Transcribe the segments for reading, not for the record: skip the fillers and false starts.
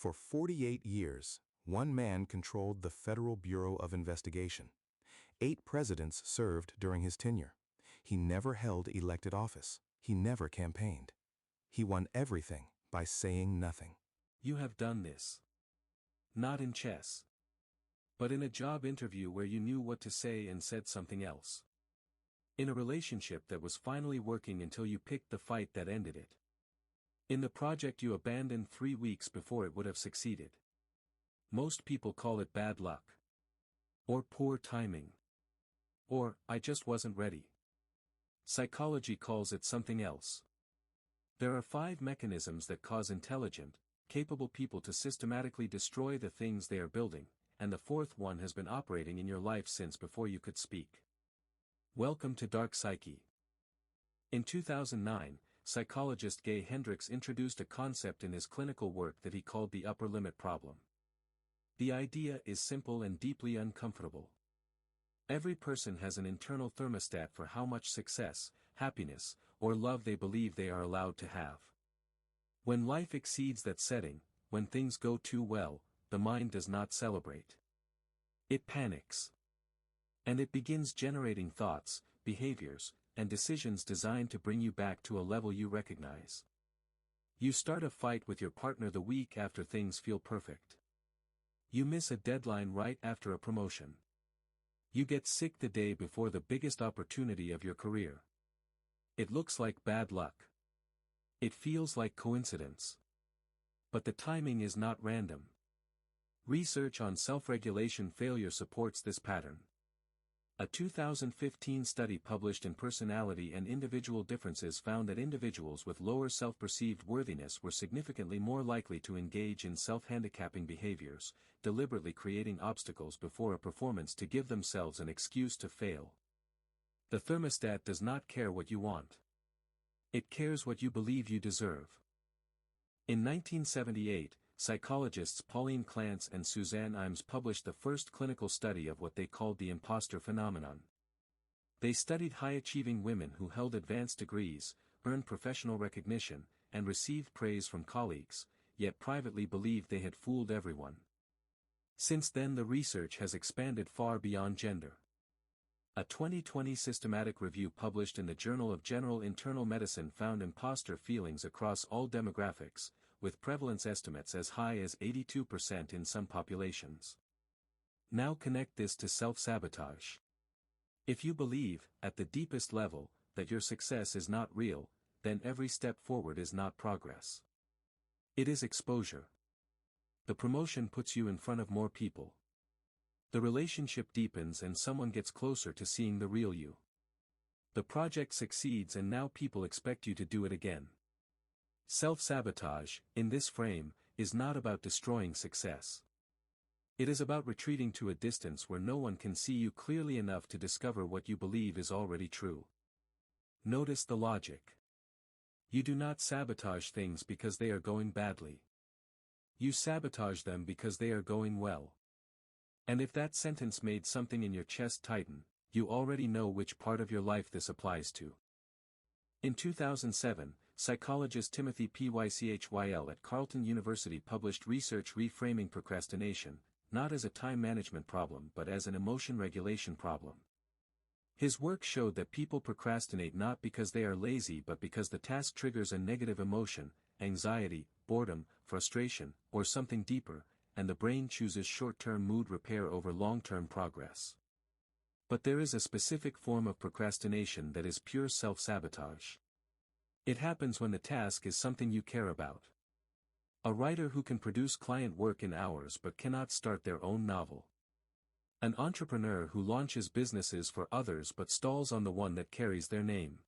For 48 years, one man controlled the Federal Bureau of Investigation. 8 presidents served during his tenure. He never held elected office. He never campaigned. He won everything by saying nothing. You have done this. Not in chess. But in a job interview where you knew what to say and said something else. In a relationship that was finally working until you picked the fight that ended it. In the project you abandoned 3 weeks before it would have succeeded. Most people call it bad luck. Or poor timing. Or, I just wasn't ready. Psychology calls it something else. There are 5 mechanisms that cause intelligent, capable people to systematically destroy the things they are building, and the 4th one has been operating in your life since before you could speak. Welcome to DarkPsyche. In 2009, psychologist Gay Hendricks introduced a concept in his clinical work that he called the upper limit problem. The idea is simple and deeply uncomfortable. Every person has an internal thermostat for how much success, happiness, or love they believe they are allowed to have. When life exceeds that setting, when things go too well, the mind does not celebrate. It panics. And it begins generating thoughts, behaviors, and decisions designed to bring you back to a level you recognize. You start a fight with your partner the week after things feel perfect. You miss a deadline right after a promotion. You get sick the day before the biggest opportunity of your career. It looks like bad luck. It feels like coincidence. But the timing is not random. Research on self-regulation failure supports this pattern. A 2015 study published in Personality and Individual Differences found that individuals with lower self-perceived worthiness were significantly more likely to engage in self-handicapping behaviors, deliberately creating obstacles before a performance to give themselves an excuse to fail. The thermostat does not care what you want. It cares what you believe you deserve. In 1978, psychologists Pauline Clance and Suzanne Imes published the first clinical study of what they called the imposter phenomenon. They studied high-achieving women who held advanced degrees, earned professional recognition, and received praise from colleagues, yet privately believed they had fooled everyone. Since then the research has expanded far beyond gender. A 2020 systematic review published in the Journal of General Internal Medicine found imposter feelings across all demographics, with prevalence estimates as high as 82% in some populations. Now connect this to self-sabotage. If you believe, at the deepest level, that your success is not real, then every step forward is not progress. It is exposure. The promotion puts you in front of more people. The relationship deepens and someone gets closer to seeing the real you. The project succeeds and now people expect you to do it again. Self-sabotage, in this frame, is not about destroying success. It is about retreating to a distance where no one can see you clearly enough to discover what you believe is already true. Notice the logic. You do not sabotage things because they are going badly. You sabotage them because they are going well. And if that sentence made something in your chest tighten, you already know which part of your life this applies to. In 2007, psychologist Timothy Pychyl at Carleton University published research reframing procrastination, not as a time management problem but as an emotion regulation problem. His work showed that people procrastinate not because they are lazy but because the task triggers a negative emotion, anxiety, boredom, frustration, or something deeper, and the brain chooses short-term mood repair over long-term progress. But there is a specific form of procrastination that is pure self-sabotage. It happens when the task is something you care about. A writer who can produce client work in hours but cannot start their own novel. An entrepreneur who launches businesses for others but stalls on the one that carries their name.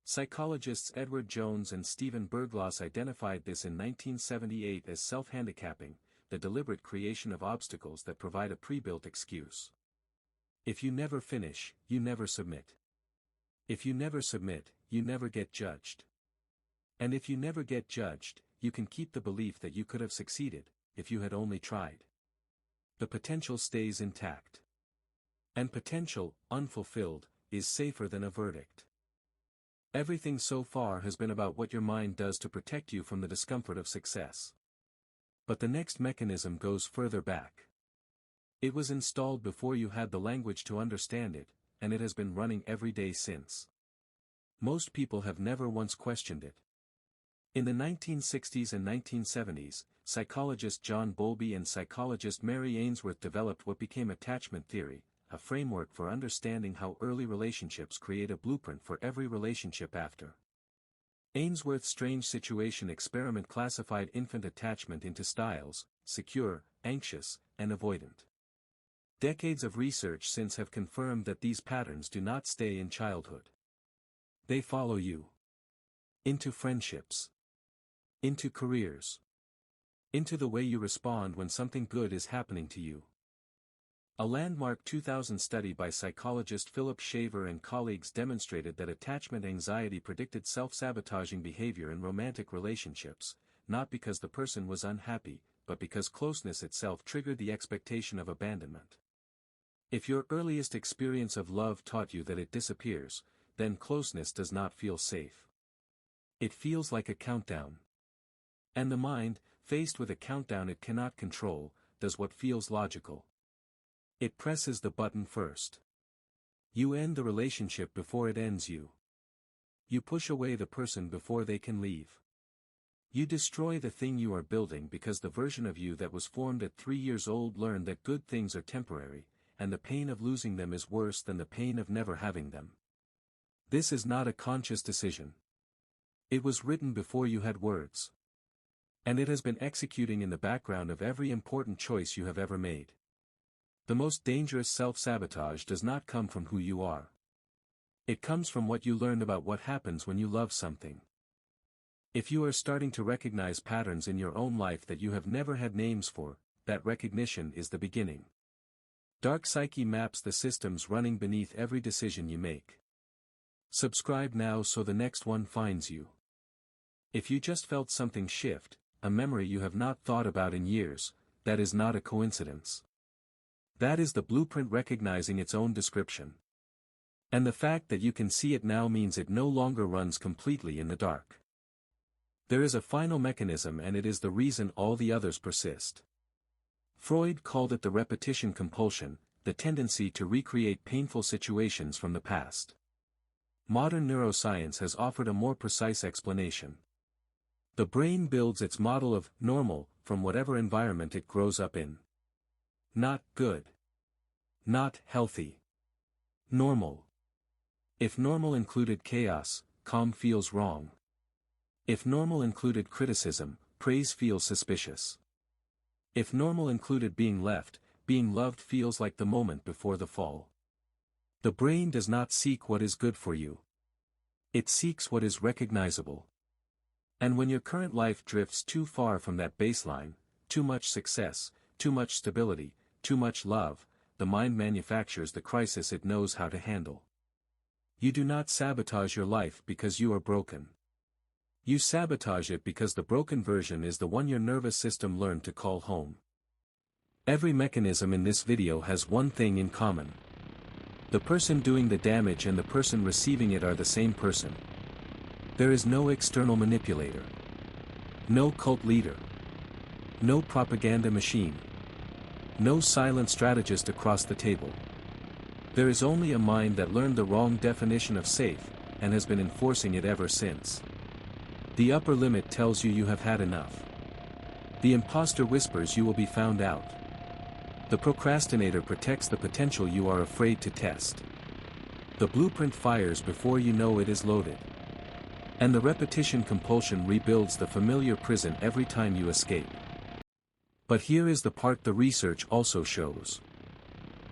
Psychologists Edward Jones and Stephen Bergloss identified this in 1978 as self-handicapping, the deliberate creation of obstacles that provide a pre-built excuse. If you never finish, you never submit. If you never submit, you never get judged. And if you never get judged, you can keep the belief that you could have succeeded, if you had only tried. The potential stays intact. And potential, unfulfilled, is safer than a verdict. Everything so far has been about what your mind does to protect you from the discomfort of success. But the next mechanism goes further back. It was installed before you had the language to understand it, and it has been running every day since. Most people have never once questioned it. In the 1960s and 1970s, psychologist John Bowlby and psychologist Mary Ainsworth developed what became attachment theory, a framework for understanding how early relationships create a blueprint for every relationship after. Ainsworth's strange situation experiment classified infant attachment into styles: secure, anxious, and avoidant. Decades of research since have confirmed that these patterns do not stay in childhood. They follow you into friendships, into careers, into the way you respond when something good is happening to you. A landmark 2000 study by psychologist Philip Shaver and colleagues demonstrated that attachment anxiety predicted self-sabotaging behavior in romantic relationships, not because the person was unhappy, but because closeness itself triggered the expectation of abandonment. If your earliest experience of love taught you that it disappears, then closeness does not feel safe. It feels like a countdown. And the mind, faced with a countdown it cannot control, does what feels logical. It presses the button first. You end the relationship before it ends you. You push away the person before they can leave. You destroy the thing you are building because the version of you that was formed at 3 years old learned that good things are temporary, and the pain of losing them is worse than the pain of never having them. This is not a conscious decision. It was written before you had words. And it has been executing in the background of every important choice you have ever made. The most dangerous self-sabotage does not come from who you are. It comes from what you learned about what happens when you love something. If you are starting to recognize patterns in your own life that you have never had names for, that recognition is the beginning. DarkPsyche maps the systems running beneath every decision you make. Subscribe now so the next one finds you. If you just felt something shift, a memory you have not thought about in years, that is not a coincidence. That is the blueprint recognizing its own description. And the fact that you can see it now means it no longer runs completely in the dark. There is a final mechanism, and it is the reason all the others persist. Freud called it the repetition compulsion, the tendency to recreate painful situations from the past. Modern neuroscience has offered a more precise explanation. The brain builds its model of normal from whatever environment it grows up in. Not good. Not healthy. Normal. If normal included chaos, calm feels wrong. If normal included criticism, praise feels suspicious. If normal included being left, being loved feels like the moment before the fall. The brain does not seek what is good for you. It seeks what is recognizable. And when your current life drifts too far from that baseline, too much success, too much stability, too much love, the mind manufactures the crisis it knows how to handle. You do not sabotage your life because you are broken. You sabotage it because the broken version is the one your nervous system learned to call home. Every mechanism in this video has one thing in common. The person doing the damage and the person receiving it are the same person. There is no external manipulator. No cult leader. No propaganda machine. No silent strategist across the table. There is only a mind that learned the wrong definition of safe, and has been enforcing it ever since. The upper limit tells you have had enough. The imposter whispers you will be found out. The procrastinator protects the potential you are afraid to test. The blueprint fires before you know it is loaded. And the repetition compulsion rebuilds the familiar prison every time you escape. But here is the part the research also shows.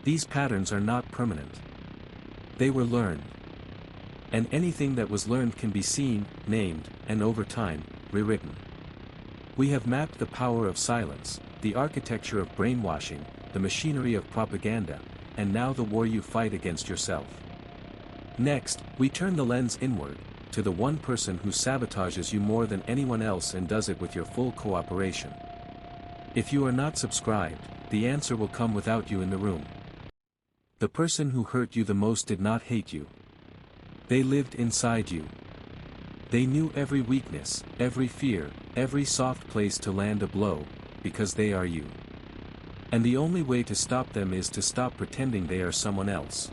These patterns are not permanent. They were learned. And anything that was learned can be seen, named, and over time, rewritten. We have mapped the power of silence, the architecture of brainwashing, the machinery of propaganda, and now the war you fight against yourself. Next, we turn the lens inward, to the one person who sabotages you more than anyone else and does it with your full cooperation. If you are not subscribed, the answer will come without you in the room. The person who hurt you the most did not hate you. They lived inside you. They knew every weakness, every fear, every soft place to land a blow, because they are you. And the only way to stop them is to stop pretending they are someone else.